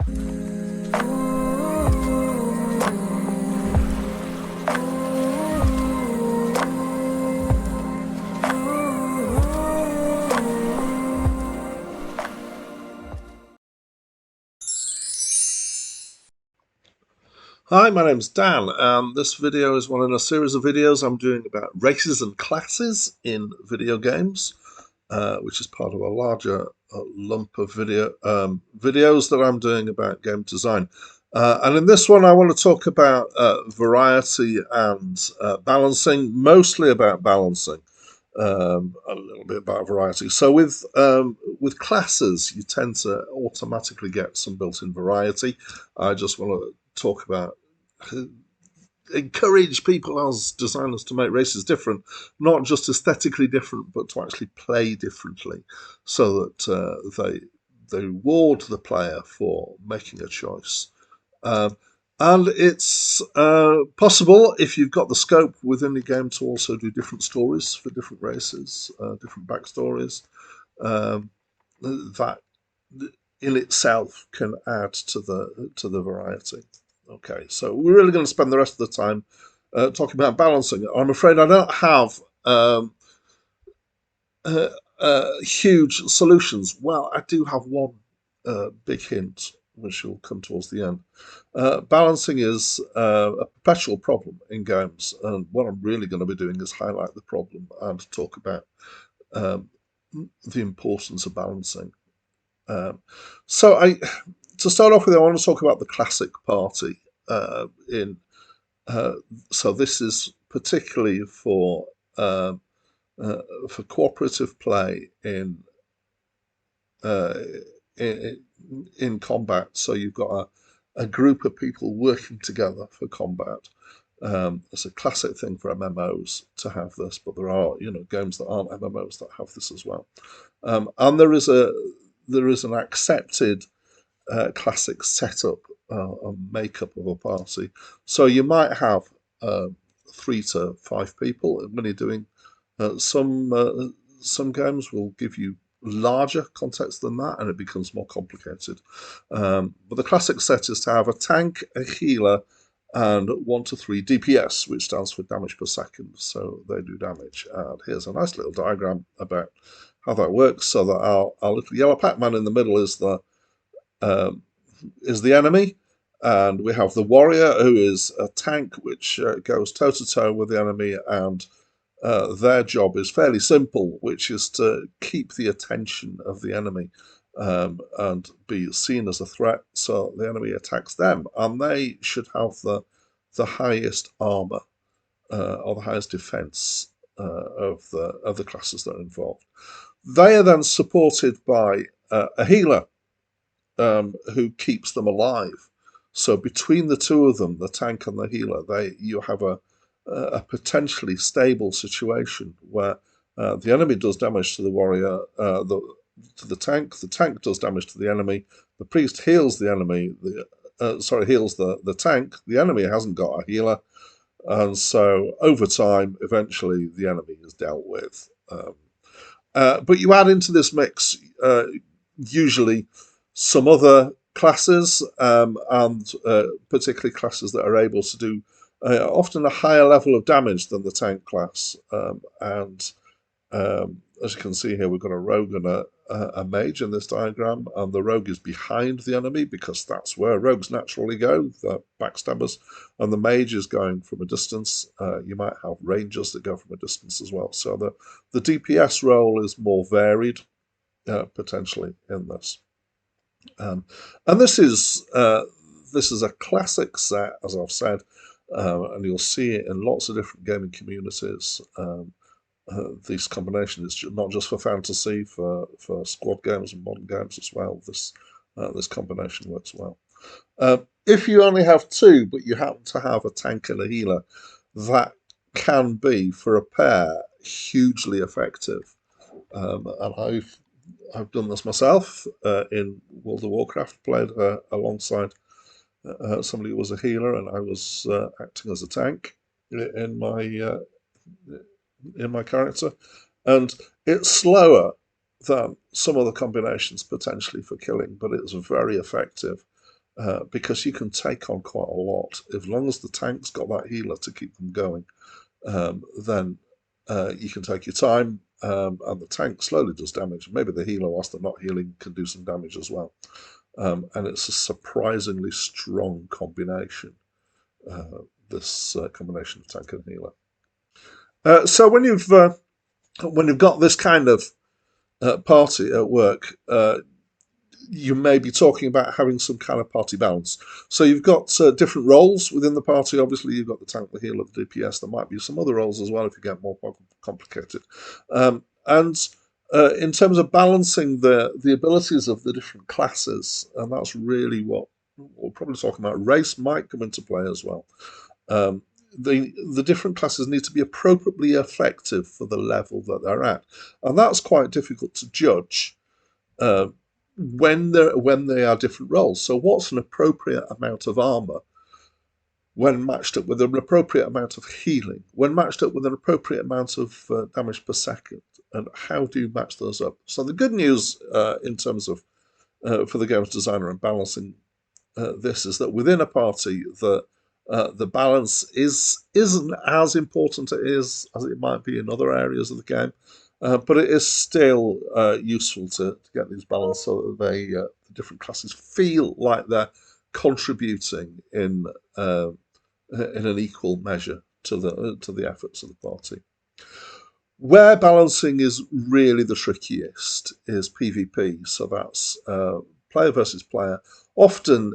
Hi, my name's Dan. This video is one in a series of videos I'm doing about races and classes in video games, which is part of a larger lump of videos that I'm doing about game design. And in this one, I want to talk about variety and balancing, mostly about balancing, a little bit about variety. So with classes, you tend to automatically get some built-in variety. I just want to talk about encourage people as designers to make races different, not just aesthetically different, but to actually play differently, so that they reward the player for making a choice. And it's possible, if you've got the scope within the game, to also do different stories for different races, different backstories. That in itself can add to the variety. Okay, so we're really going to spend the rest of the time talking about balancing. I'm afraid I don't have huge solutions. Well, I do have one big hint, which will come towards the end. Balancing is a perpetual problem in games, and what I'm really going to be doing is highlight the problem and talk about um, the importance of balancing. So to start off with, I want to talk about the classic party. In So this is particularly uh, for cooperative play uh, in in combat. So you've got a group of people working together for combat. It's a classic thing for MMOs to have this, but there are games that aren't MMOs that have this as well. And there is an accepted classic setup and makeup of a party. So you might have 3 to 5 people when you're doing some games will give you larger context than that, and it becomes more complicated. But the classic set is to have a tank, a healer, and 1 to 3 DPS, which stands for damage per second. So they do damage. And here's a nice little diagram about how that works. So that our little yellow Pac-Man in the middle um, is the enemy, and we have the warrior, who is a tank which goes toe to toe with the enemy, and their job is fairly simple, which is to keep the attention of the enemy and be seen as a threat. So the enemy attacks them, and they should have the highest armor or the highest defense of the classes that are involved. They are then supported by a healer who keeps them alive. So between the two of them, the tank and the healer, you have a potentially stable situation where the enemy does damage to the warrior, to the tank does damage to the enemy, the priest heals the enemy, heals the tank, the enemy hasn't got a healer, and so over time, eventually the enemy is dealt with. But you add into this mix usually some other classes, and particularly classes that are able to do often a higher level of damage than the tank class. And as you can see here, we've got a rogue and a mage in this diagram, and the rogue is behind the enemy because that's where rogues naturally go, the backstabbers, and the mage is going from a distance. You might have rangers that go from a distance as well. So the DPS role is more varied, potentially, in this. And this is a classic set, as I've said, and you'll see it in lots of different gaming communities. This combination is not just for fantasy, for squad games and modern games as well. This combination works well. If you only have 2, but you happen to have a tank and a healer, that can be, for a pair, hugely effective. And I've done this myself in World of Warcraft. Played alongside somebody who was a healer, and I was acting as a tank in my character. And it's slower than some other combinations potentially for killing, but it's very effective. because you can take on quite a lot. As long as the tank's got that healer to keep them going, then you can take your time, and the tank slowly does damage. Maybe the healer, whilst they're not healing, can do some damage as well. And it's a surprisingly strong combination, this combination of tank and healer. So when you've got this kind of party at work, you may be talking about having some kind of party balance. So you've got different roles within the party. Obviously, you've got the tank, the healer, the DPS. There might be some other roles as well if you get more complicated. And in terms of balancing the abilities of the different classes, and that's really what we're probably talking about. Race might come into play as well. The different classes need to be appropriately effective for the level that they're at, and that's quite difficult to judge when they are different roles. So what's an appropriate amount of armor when matched up with an appropriate amount of healing, when matched up with an appropriate amount of damage per second, and how do you match those up? So the good news in terms of for the games designer and balancing this is that within a party the balance isn't as important as it might be in other areas of the game, but it is still useful to get these balanced so that the different classes feel like they're contributing in an equal measure to the efforts of the party. Where balancing is really the trickiest is PvP, so that's player versus player. Often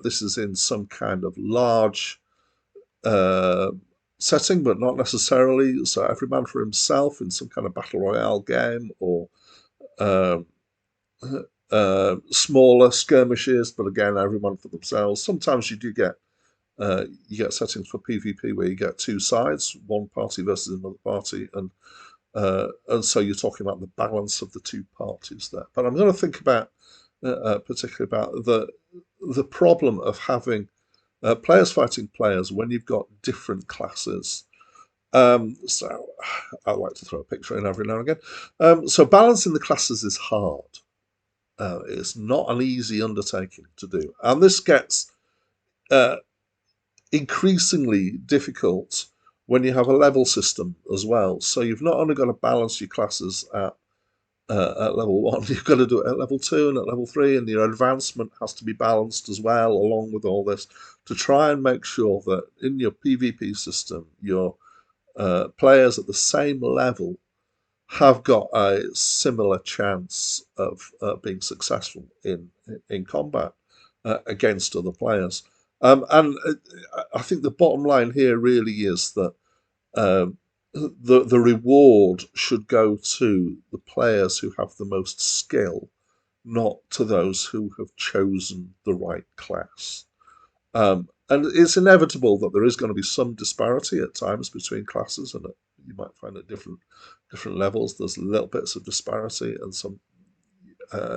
this is in some kind of large setting, but not necessarily. So every man for himself in some kind of battle royale game, or smaller skirmishes, but again, everyone for themselves. Sometimes you do get settings for PvP where you get two sides, one party versus another party, and so you're talking about the balance of the two parties there. But I'm going to think about particularly about the problem of having players fighting players when you've got different classes. So I like to throw a picture in every now and again. So balancing the classes is hard. It's not an easy undertaking to do, and this gets increasingly difficult when you have a level system as well. So you've not only got to balance your classes at level 1, you've got to do it at level 2 and at level 3, and your advancement has to be balanced as well along with all this to try and make sure that in your PvP system your players at the same level have got a similar chance of being successful in combat against other players. And I think the bottom line here really is that the reward should go to the players who have the most skill, not to those who have chosen the right class. And it's inevitable that there is going to be some disparity at times between classes, and you might find at different levels there's little bits of disparity, and some.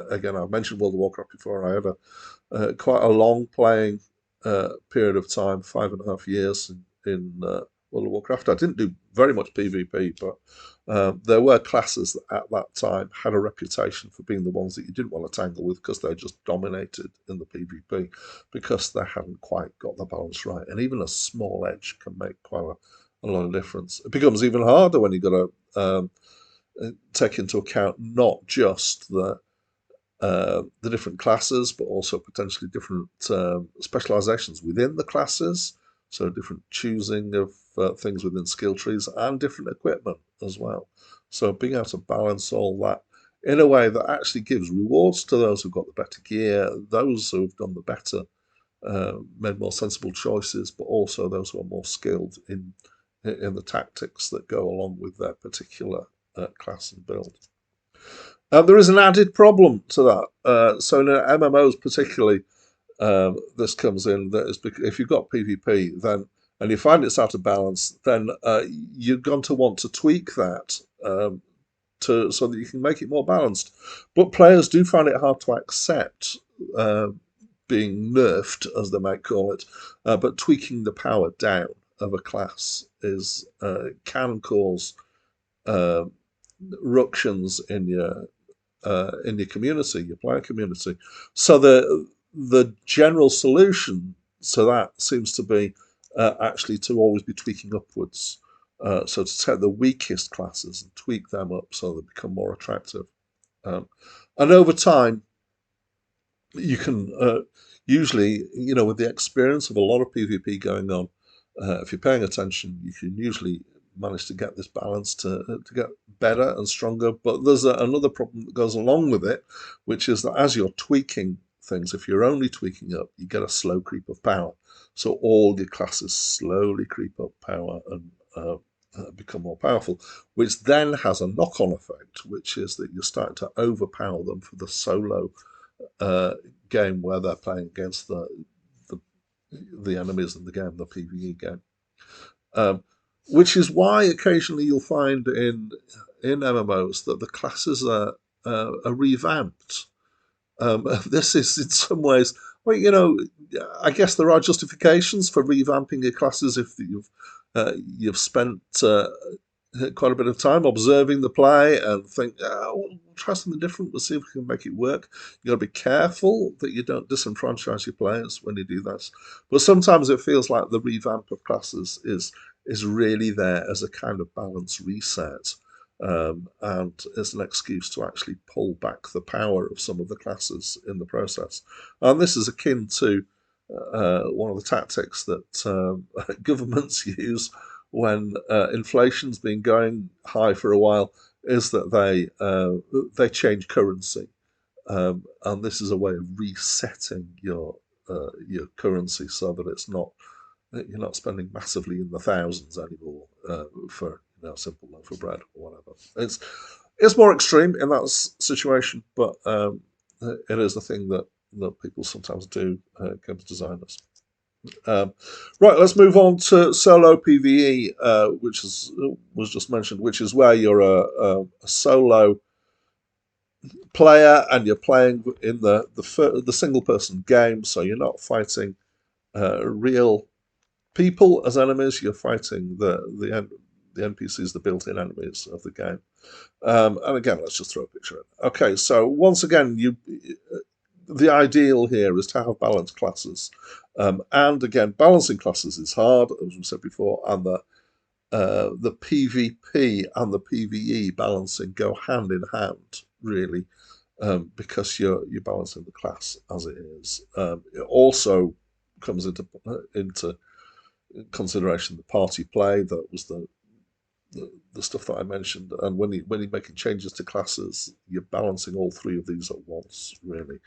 Again, I've mentioned World of Warcraft before. I had quite a long playing period of time, 5.5 years in World of Warcraft. I didn't do very much PvP, but there were classes that at that time had a reputation for being the ones that you didn't want to tangle with because they just dominated in the PvP because they hadn't quite got the balance right. And even a small edge can make quite a lot of difference. It becomes even harder when you've got to take into account not just the different classes, but also potentially different specializations within the classes. So different choosing of things within skill trees and different equipment as well. So being able to balance all that in a way that actually gives rewards to those who've got the better gear, those who've done the better, made more sensible choices, but also those who are more skilled in the tactics that go along with their particular class and build. There is an added problem to that. So in MMOs particularly, this comes in, that is because if you've got PvP then and you find it's out of balance, then you're going to want to tweak that so that you can make it more balanced. But players do find it hard to accept being nerfed, as they might call it, but tweaking the power down of a class can cause ructions in your community, your player community. So the general solution to that seems to be actually to always be tweaking upwards. So to take the weakest classes and tweak them up so they become more attractive. And over time, you can usually, with the experience of a lot of PvP going on, if you're paying attention, you can usually manage to get this balance to get better and stronger. But there's another problem that goes along with it, which is that as you're tweaking things, if you're only tweaking up, you get a slow creep of power. So all your classes slowly creep up power and become more powerful, which then has a knock-on effect, which is that you're starting to overpower them for the solo game where they're playing against the enemies in the game, the PvE game. Which is why occasionally you'll find in MMOs that the classes are revamped. This is in some ways, well, I guess there are justifications for revamping your classes if you've spent quite a bit of time observing the play and think, oh, we'll try something different. We'll see if we can make it work. You've got to be careful that you don't disenfranchise your players when you do that. But sometimes it feels like the revamp of classes is really there as a kind of balance reset. And as an excuse to actually pull back the power of some of the classes in the process. And this is akin to one of the tactics that governments use when inflation's been going high for a while, is that they change currency, and this is a way of resetting your currency so that you're not spending massively in the thousands anymore for a simple loaf of bread or whatever. It's more extreme in that situation, but it is a thing that people sometimes do, games designers. Right, let's move on to solo PvE, which was just mentioned, which is where you're a solo player and you're playing in the single person game, so you're not fighting real people as enemies. You're fighting the NPCs, the built-in enemies of the game. And again, let's just throw a picture in. Okay, so once again, the ideal here is to have balanced classes. And again, balancing classes is hard, as we said before, and the PvP and the PvE balancing go hand in hand, really, because you're balancing the class as it is. It also comes into consideration the party play. That was the stuff that I mentioned, and when you're making changes to classes, you're balancing all three of these at once, really.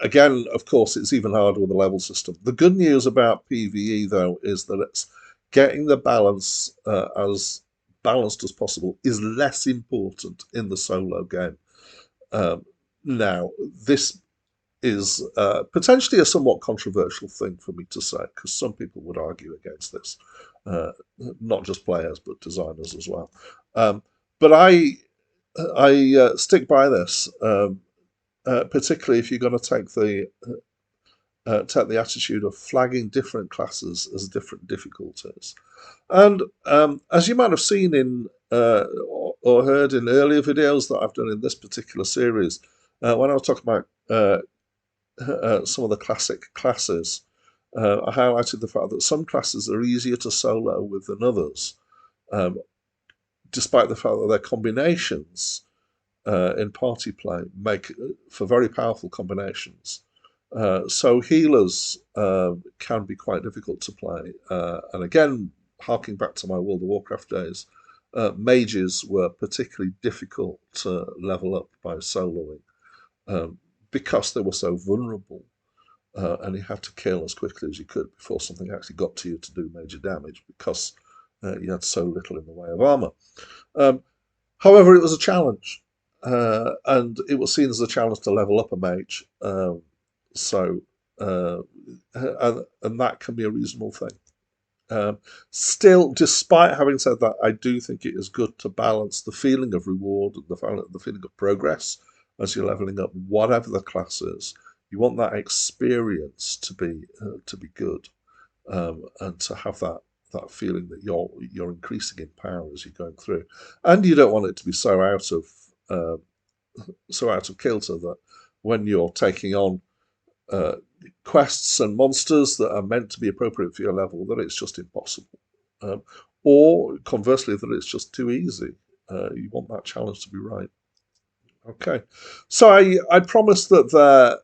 Again, of course, it's even harder with the level system. The good news about PvE, though, is that it's getting the balance as balanced as possible is less important in the solo game. Now, this is potentially a somewhat controversial thing for me to say, because some people would argue against this, not just players but designers as well. But I stick by this, particularly if you're going to take the attitude of flagging different classes as different difficulties. And as you might have seen in or heard in earlier videos that I've done in this particular series, when I was talking about some of the classic classes, I highlighted the fact that some classes are easier to solo with than others, despite the fact that their combinations in party play make for very powerful combinations. So healers can be quite difficult to play. And again, harking back to my World of Warcraft days, mages were particularly difficult to level up by soloing, because they were so vulnerable, and you had to kill as quickly as you could before something actually got to you to do major damage, because you had so little in the way of armor. However, it was a challenge, and it was seen as a challenge to level up a mage. And that can be a reasonable thing. Still, despite having said that, I do think it is good to balance the feeling of reward and the feeling of progress as you're leveling up, whatever the class is. You want that experience to be good, and to have that feeling that you're increasing in power as you're going through, and you don't want it to be so out of kilter that when you're taking on quests and monsters that are meant to be appropriate for your level, that it's just impossible. Or conversely, that it's just too easy. You want that challenge to be right. Okay, so I promised that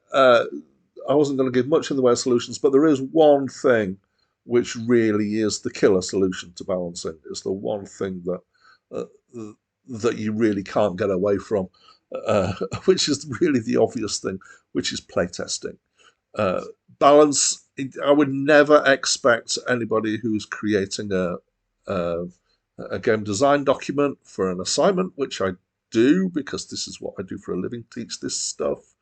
I wasn't going to give much in the way of solutions, but there is one thing which really is the killer solution to balancing. It's the one thing uh, that you really can't get away from, which is really the obvious thing, which is playtesting. Uh, balance. I would never expect anybody who's creating a a game design document for an assignment, which I do because this is what I do for a living, teach this stuff.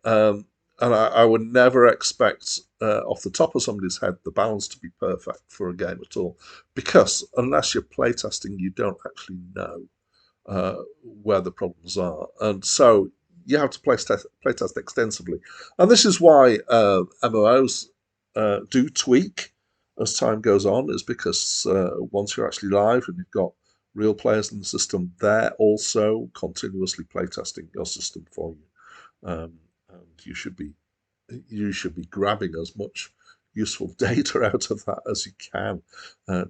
Um, and I would never expect off the top of somebody's head the balance to be perfect for a game at all, because unless you're playtesting, you don't actually know where the problems are, and so you have to playtest extensively. And this is why MMOs do tweak as time goes on, is because once you're actually live and you've got real players in the system, they're also continuously playtesting your system for you, and you should be grabbing as much useful data out of that as you can.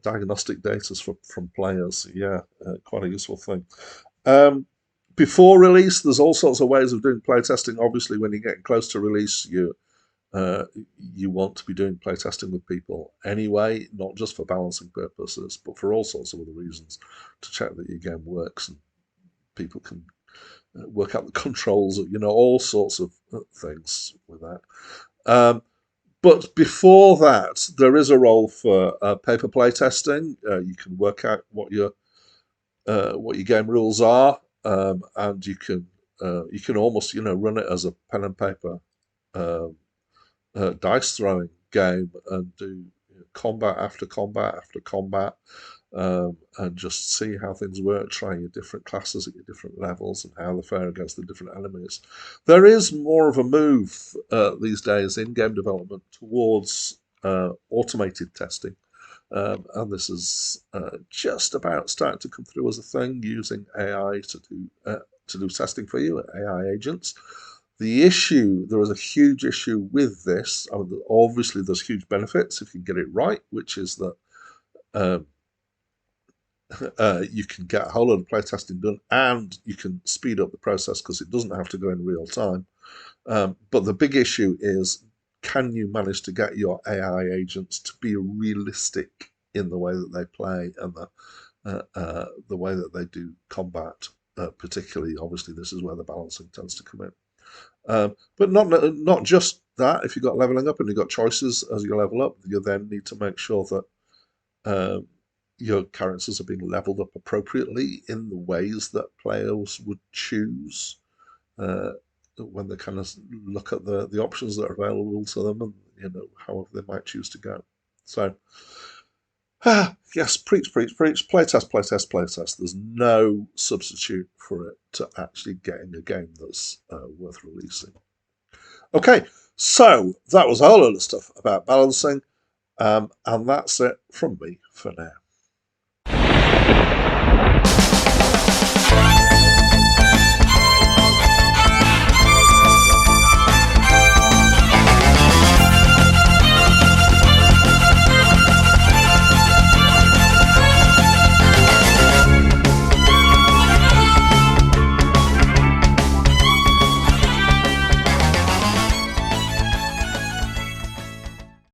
Diagnostic data from players, yeah, quite a useful thing. Um, Before release, there's all sorts of ways of doing playtesting. Obviously, when you get close to release, uh, you want to be doing playtesting with people anyway, not just for balancing purposes, but for all sorts of other reasons, to check that your game works and people can work out the controls, all sorts of things with that. But before that, there is a role for paper playtesting. You can work out what your game rules are, and you can almost run it as a pen and paper um, dice throwing game and do combat after combat after combat, and just see how things work, trying your different classes at your different levels and how they fare against the different enemies. There is more of a move these days in game development towards automated testing. And this is just about starting to come through as a thing, using AI to do testing for you, AI agents. There is a huge issue with this. I mean, obviously, there's huge benefits if you get it right, which is that um, you can get a whole lot of playtesting done, and you can speed up the process because it doesn't have to go in real time. But the big issue is, can you manage to get your AI agents to be realistic in the way that they play and the way that they do combat? Particularly, obviously, this is where the balancing tends to come in. But not just that. If you've got leveling up and you've got choices as you level up, you then need to make sure that your characters are being leveled up appropriately in the ways that players would choose when they kind of look at the options that are available to them, and however they might choose to go. So yes, preach, preach, preach, playtest, playtest, playtest. There's no substitute for it to actually getting a game that's worth releasing. Okay, so that was a whole lot of stuff about balancing, and that's it from me for now.